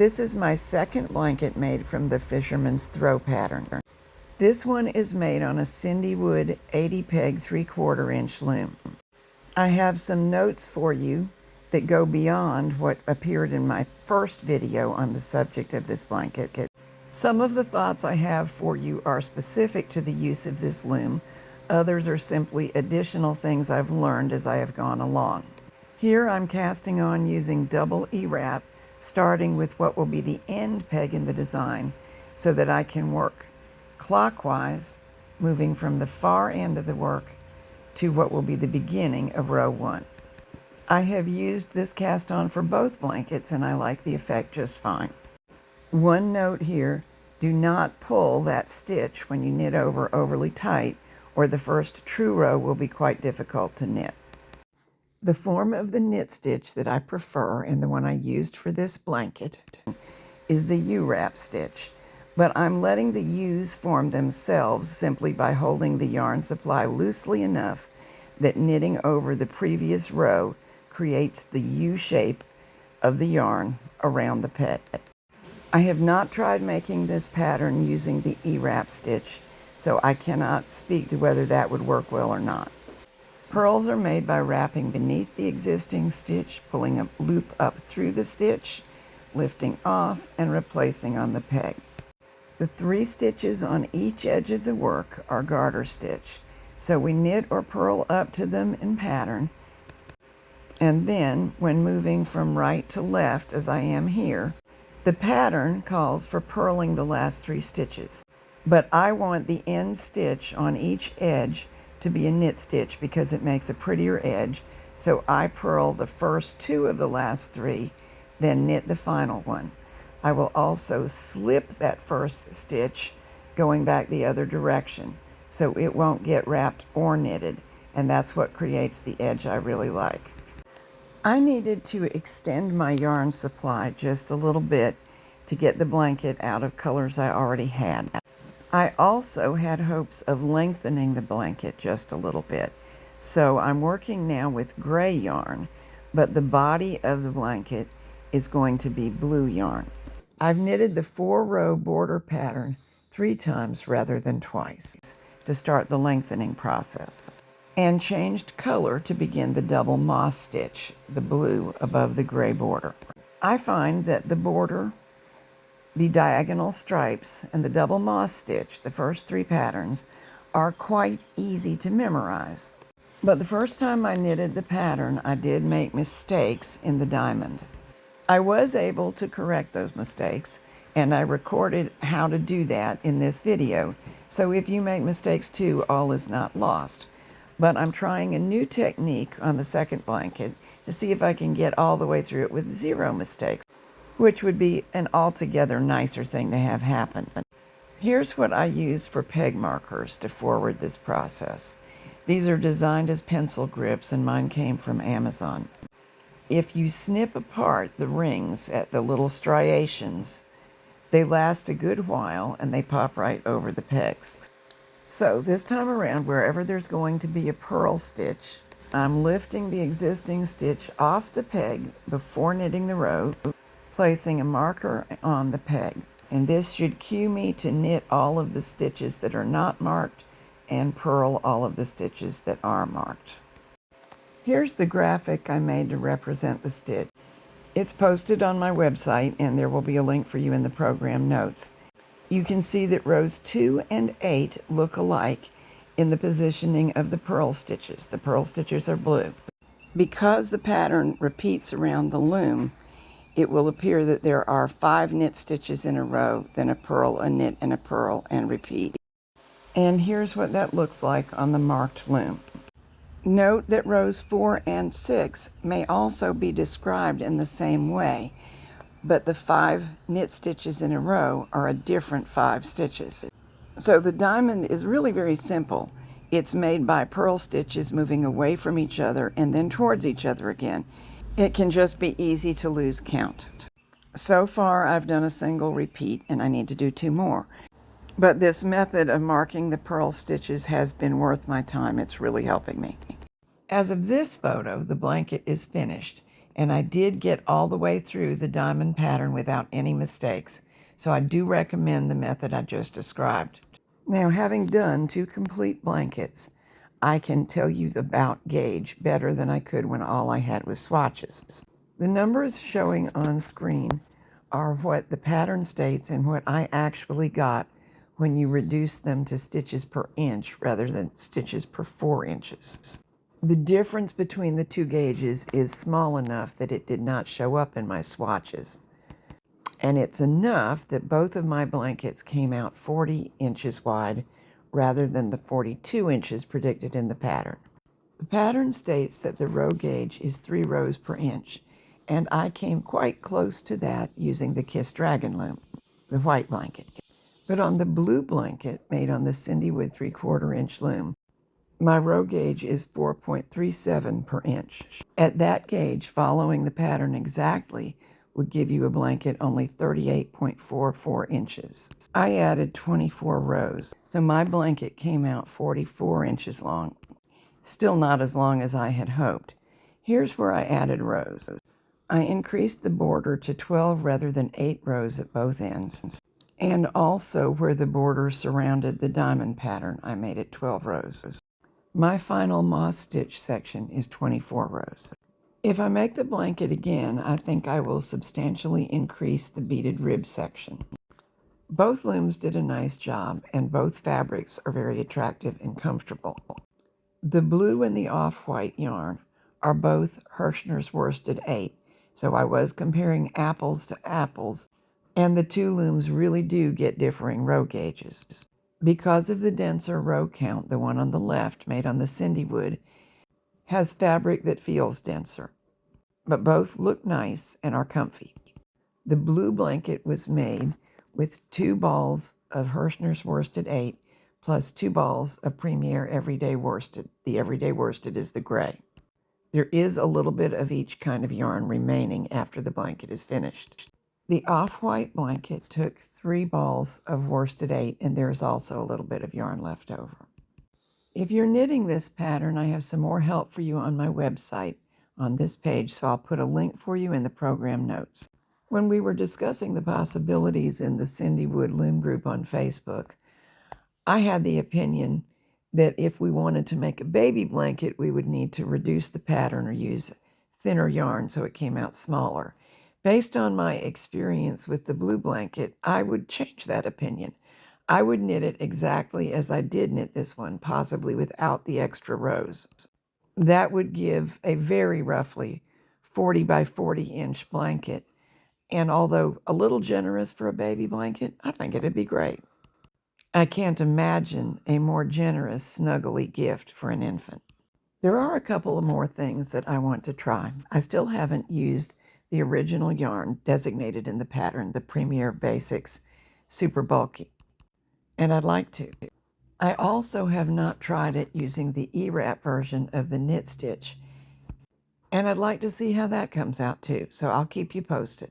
This is my second blanket made from the Fisherman's Throw pattern. This one is made on a Cindwood 80 peg 3/4 inch loom. I have some notes for you that go beyond what appeared in my first video on the subject of this blanket. Some of the thoughts I have for you are specific to the use of this loom. Others are simply additional things I've learned as I have gone along. Here I'm casting on using double E-wrap, starting with what will be the end peg in the design so that I can work clockwise, moving from the far end of the work to what will be the beginning of row 1. I have used this cast on for both blankets and I like the effect just fine. One note here, do not pull that stitch when you knit over overly tight or the first true row will be quite difficult to knit. The form of the knit stitch that I prefer and the one I used for this blanket is the U-wrap stitch, but I'm letting the U's form themselves simply by holding the yarn supply loosely enough that knitting over the previous row creates the U shape of the yarn around the peg. I have not tried making this pattern using the E-wrap stitch, so I cannot speak to whether that would work well or not. Purls are made by wrapping beneath the existing stitch, pulling a loop up through the stitch, lifting off, and replacing on the peg. The 3 stitches on each edge of the work are garter stitch, so we knit or purl up to them in pattern, and then when moving from right to left, as I am here, the pattern calls for purling the last 3 stitches. But I want the end stitch on each edge to be a knit stitch because it makes a prettier edge, so I purl the first 2 of the last 3, then knit the final one. I will also slip that first stitch going back the other direction, so it won't get wrapped or knitted, and that's what creates the edge I really like. I needed to extend my yarn supply just a little bit to get the blanket out of colors I already had. I also had hopes of lengthening the blanket just a little bit, so I'm working now with gray yarn, but the body of the blanket is going to be blue yarn. I've knitted the 4-row border pattern 3 times rather than twice to start the lengthening process, and changed color to begin the double moss stitch, the blue above the gray border. I find that the border, the diagonal stripes, and the double moss stitch, the first 3 patterns, are quite easy to memorize. But the first time I knitted the pattern, I did make mistakes in the diamond. I was able to correct those mistakes, and I recorded how to do that in this video. So if you make mistakes too, all is not lost. But I'm trying a new technique on the second blanket to see if I can get all the way through it with 0 mistakes, which would be an altogether nicer thing to have happen. Here's what I use for peg markers to forward this process. These are designed as pencil grips, and mine came from Amazon. If you snip apart the rings at the little striations, they last a good while and they pop right over the pegs. So this time around, wherever there's going to be a purl stitch, I'm lifting the existing stitch off the peg before knitting the row, placing a marker on the peg, and this should cue me to knit all of the stitches that are not marked and purl all of the stitches that are marked. Here's the graphic I made to represent the stitch. It's posted on my website, and there will be a link for you in the program notes. You can see that rows 2 and 8 look alike in the positioning of the purl stitches. The purl stitches are blue. Because the pattern repeats around the loom, it will appear that there are 5 knit stitches in a row, then a purl, a knit, and a purl, and repeat. And here's what that looks like on the marked loom. Note that rows 4 and 6 may also be described in the same way, but the 5 knit stitches in a row are a different 5 stitches. So the diamond is really very simple. It's made by purl stitches moving away from each other and then towards each other again. It can just be easy to lose count. So far I've done a single repeat and I need to do 2 more. But this method of marking the purl stitches has been worth my time. It's really helping me. As of this photo, the blanket is finished. and I did get all the way through the diamond pattern without any mistakes. So I do recommend the method I just described. Now, having done 2 complete blankets, I can tell you the bout gauge better than I could when all I had was swatches. The numbers showing on screen are what the pattern states and what I actually got when you reduce them to stitches per inch rather than stitches per 4 inches. The difference between the 2 gauges is small enough that it did not show up in my swatches. And it's enough that both of my blankets came out 40 inches wide rather than the 42 inches predicted in the pattern. The pattern states that the row gauge is 3 rows per inch, and I came quite close to that using the Kiss Dragon loom, the white blanket. But on the blue blanket made on the Cindwood 3/4 inch loom, my row gauge is 4.37 per inch. At that gauge, following the pattern exactly would give you a blanket only 38.44 inches. I added 24 rows, so my blanket came out 44 inches long. Still not as long as I had hoped. Here's where I added rows. I increased the border to 12 rather than 8 rows at both ends. And also where the border surrounded the diamond pattern, I made it 12 rows. My final moss stitch section is 24 rows. If I make the blanket again, I think I will substantially increase the beaded rib section. Both looms did a nice job, and both fabrics are very attractive and comfortable. The blue and the off-white yarn are both Hirschner's worsted 8, so I was comparing apples to apples, and the 2 looms really do get differing row gauges. Because of the denser row count, the one on the left, made on the Cindwood, has fabric that feels denser, but both look nice and are comfy. The blue blanket was made with 2 balls of Hirschner's worsted 8 plus 2 balls of Premier Everyday Worsted. The Everyday Worsted is the gray. There is a little bit of each kind of yarn remaining after the blanket is finished. The off-white blanket took 3 balls of worsted 8, and there's also a little bit of yarn left over. If you're knitting this pattern, I have some more help for you on my website on this page, so I'll put a link for you in the program notes. When we were discussing the possibilities in the Cindwood Loom group on Facebook, I had the opinion that if we wanted to make a baby blanket, we would need to reduce the pattern or use thinner yarn so it came out smaller. Based on my experience with the blue blanket, I would change that opinion. I would knit it exactly as I did knit this one, possibly without the extra rows. That would give a very roughly 40 by 40 inch blanket, and although a little generous for a baby blanket, I think it'd be great. I can't imagine a more generous, snuggly gift for an infant. There are a couple of more things that I want to try. I still haven't used the original yarn designated in the pattern, the Premier Basics Super Bulky, and I'd like to. I also have not tried it using the E-wrap version of the knit stitch, and I'd like to see how that comes out too, so I'll keep you posted.